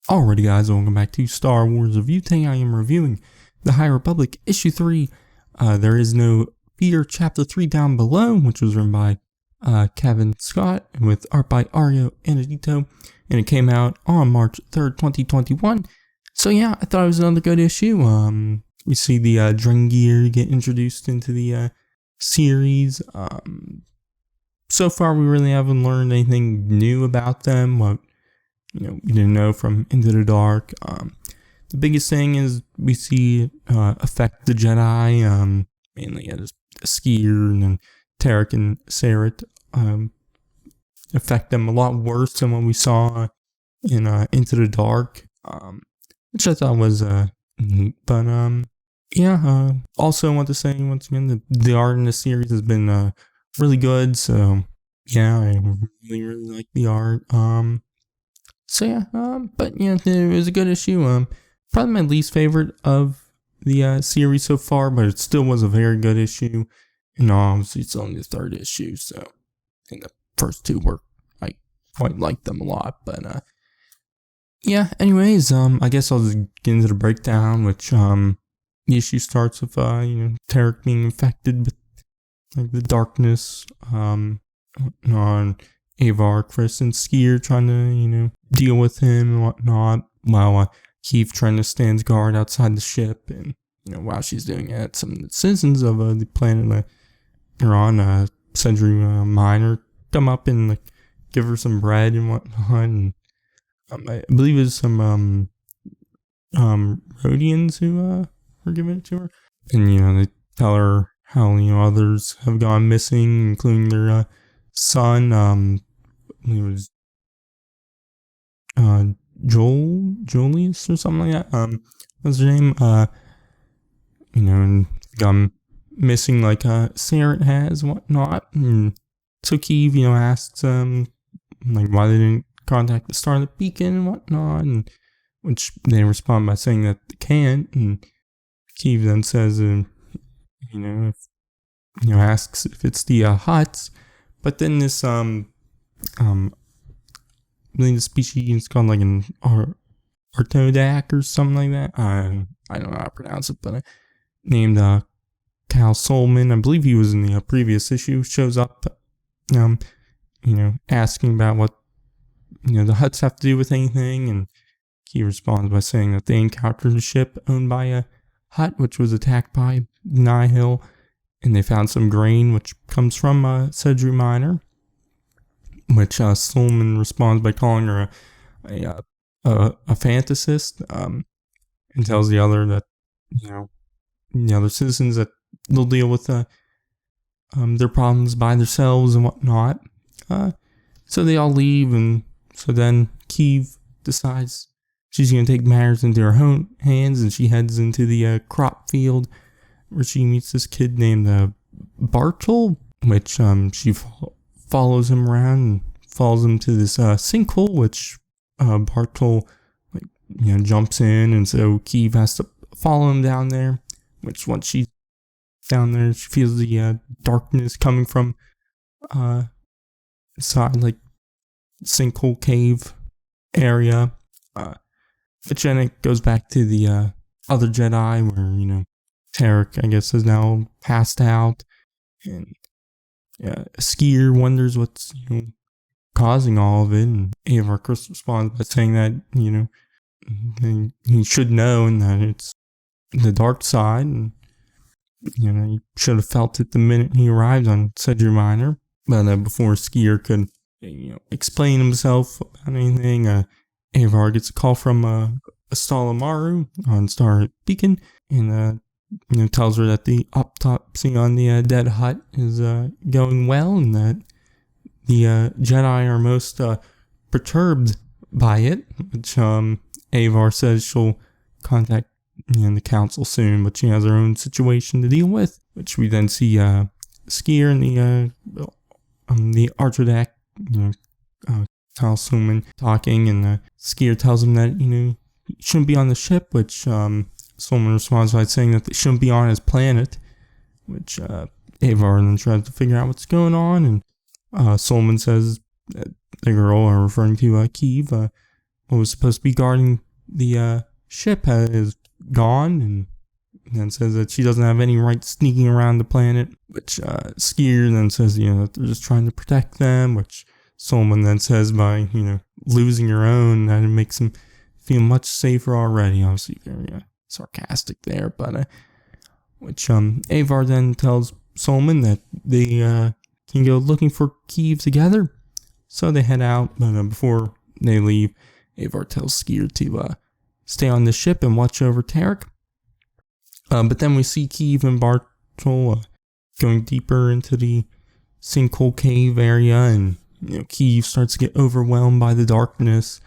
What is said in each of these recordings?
Alrighty guys, welcome back to Star Wars Review. Today I am reviewing The High Republic Issue 3. There Is No Fear Chapter 3 down below, which was written by Cavan Scott with art by Ario Anadito, and it came out on March 3rd, 2021. So yeah, I thought it was another good issue. We see the Drengir get introduced into the series. So far we really haven't learned anything new about them. We didn't know from Into the Dark. The biggest thing is we see affect the Jedi, mainly as Skier and then Tarek and Sarat affect them a lot worse than what we saw in Into the Dark, which I thought was neat. But yeah, also I want to say once again the art in the series has been really good. So yeah, I really like the art. So yeah, but yeah, it was a good issue. Probably my least favorite of the series so far, but it still was a very good issue. And obviously it's only the third issue, so I think the first two were, I quite liked them a lot. But yeah, anyways, I guess I'll just get into the breakdown, which the issue starts with Tarek being infected with like the darkness, on Avar, Chris, and Skier trying to, deal with him and whatnot, while Keith trying to stand guard outside the ship. And, while she's doing it, some of the citizens of the planet they're on, Cedru Minor, come up and give her some bread and whatnot. And I believe it's some Rhodians who were giving it to her. And, they tell her how, others have gone missing, including their son. It was Julius or something like that. What's her name? And gone missing like Sarat has, whatnot. And so Keeve, asks like why they didn't contact the Starlit Beacon and whatnot, and which they respond by saying that they can't. And Keeve then says, asks if it's the Hutts. But then this I believe the species is called like an Artodak or something like that. I don't know how to pronounce it, but named Cal Solman. I believe he was in the previous issue. Shows up, asking about what the Hutts have to do with anything, and he responds by saying that they encountered a ship owned by a Hutt, which was attacked by Nihil, and they found some grain, which comes from Cedru Minor. Which Solman responds by calling her a fantasist, and tells the other that the other citizens that they'll deal with their problems by themselves and whatnot. So they all leave, and so then Keeve decides she's gonna take matters into her own hands, and she heads into the crop field where she meets this kid named Bartle, which she follows him around and follows him to this sinkhole, which Bartle jumps in, and so Keeve has to follow him down there. Which once she's down there, she feels the darkness coming from side like sinkhole cave area. But then it goes back to the other Jedi where Tarek, I guess, is now passed out, and Skier wonders what's causing all of it, and Avar Chris responds by saying that he should know, and that it's the dark side, and he should have felt it the minute he arrived on Cedru Minor. But before Skier could explain himself about anything, Avar gets a call from Astala Maru on Star Beacon, and tells her that the autopsy on the dead Hutt is going well, and that the Jedi are most perturbed by it, which Avar says she'll contact the council soon, but she has her own situation to deal with, which we then see Skier and the Artrodak, Tal Suman talking, and Skier tells him that he shouldn't be on the ship, which Solman responds by saying that they shouldn't be on his planet, which Avar then tries to figure out what's going on, and Solman says that the girl, referring to Keeve, what was supposed to be guarding the ship is gone, and then says that she doesn't have any right sneaking around the planet, which Skier then says, that they're just trying to protect them, which Solomon then says by, losing your own, that it makes him feel much safer already. Obviously very sarcastic there, but which Avar then tells Solomon that they can go looking for Kiev together. So they head out, but before they leave, Avar tells Skier to stay on the ship and watch over Tarek. But then we see Kiev and Bartol going deeper into the sinkhole cave area, and Kiev starts to get overwhelmed by the darkness,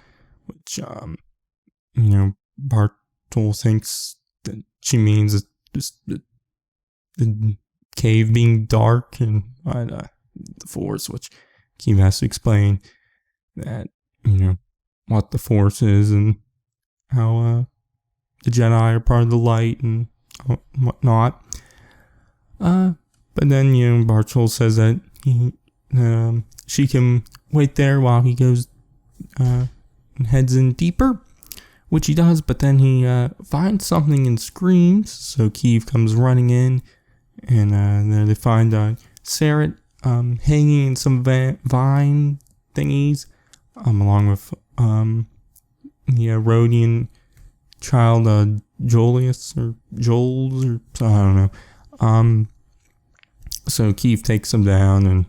which Bartol thinks that she means just the cave being dark and by the Force, which Kiev has to explain that what the Force is and how the Jedi are part of the light and whatnot. But then Bartol says that she can wait there while he goes and heads in deeper, which he does. But then he finds something and screams. So Kiev comes running in, and there they find Sarat hanging in some vine thingies, along with the Rhodian child Julius or Joel, or I don't know. So Kiev takes him down, and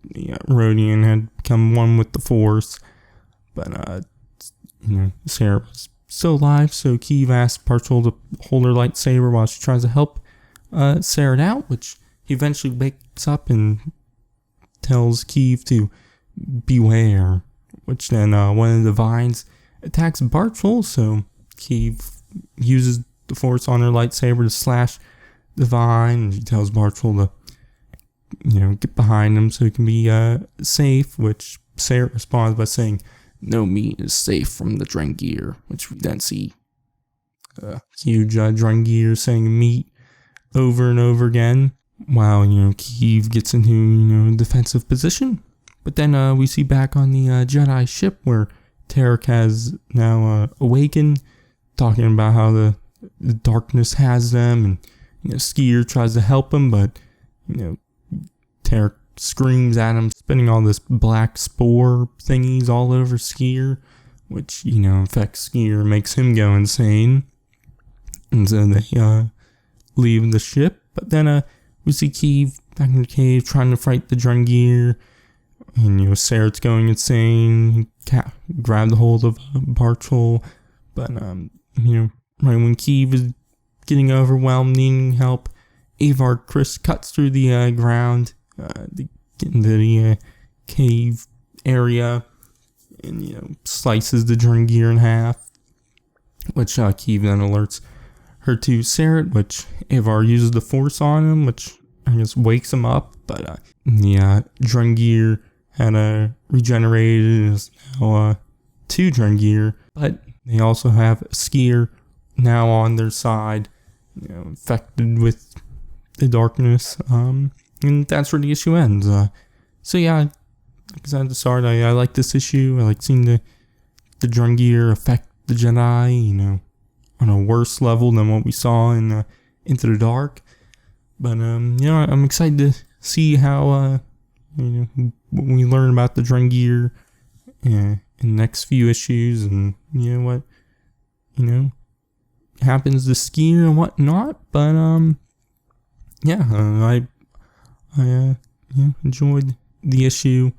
the Rhodian had become one with the Force, but Sarah was still alive. So Kiev asks Bartol to hold her lightsaber while she tries to help Sarah out, which he eventually wakes up and tells Kiev to beware. Which then one of the vines attacks Bartol, so Kiev uses the Force on her lightsaber to slash the vine, and she tells Bartol to get behind him so he can be safe, which Sarah responds by saying, "No meat is safe from the Drengir," which we then see huge Drengir saying meat over and over again, while Kiev gets into defensive position. But then we see back on the Jedi ship where Tarek has now awakened, talking about how the darkness has them, and Skier tries to help him, but Tarek screams at him, spitting all this black spore thingies all over Skier, which affects Skier, makes him go insane, and so they leave the ship. But then we see Kiev back in the cave trying to fight the Drengir, and Sarat's going insane. Grabbed a hold of Bartol, but right when Kiev is getting overwhelmed, needing help, Avar Chris cuts through the ground to get into the cave area, and slices the Drengir in half, which Kiev then alerts her to Sarat, which Avar uses the Force on him, which I guess wakes him up. But the Drengir had regenerated, and is now 2 Drengir, but they also have Skier now on their side, infected with the darkness, and that's where the issue ends. So yeah, like I said at the start, I like this issue. I like seeing the Drengir affect the Jedi, on a worse level than what we saw in Into the Dark. But I'm excited to see how we learn about the Drengir in the next few issues, and what happens to Skier and whatnot. But I enjoyed the issue.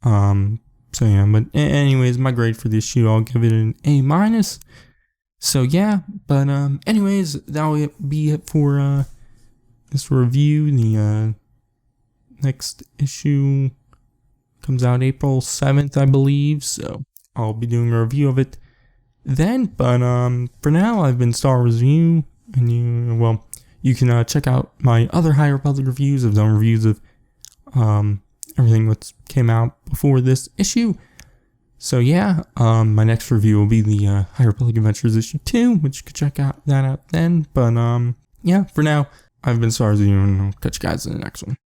So yeah, but anyways, my grade for the issue, I'll give it an A-. So yeah, but anyways, that will be it for this review. The next issue comes out April 7th, I believe, so I'll be doing a review of it then. But for now, I've been Star Wars Review, and you can check out my other High Republic reviews. I've done reviews of everything that came out before this issue. So yeah, my next review will be the High Republic Adventures issue 2, which you can check that out then. But yeah, for now, I've been Star Wars Review, and I'll catch you guys in the next one.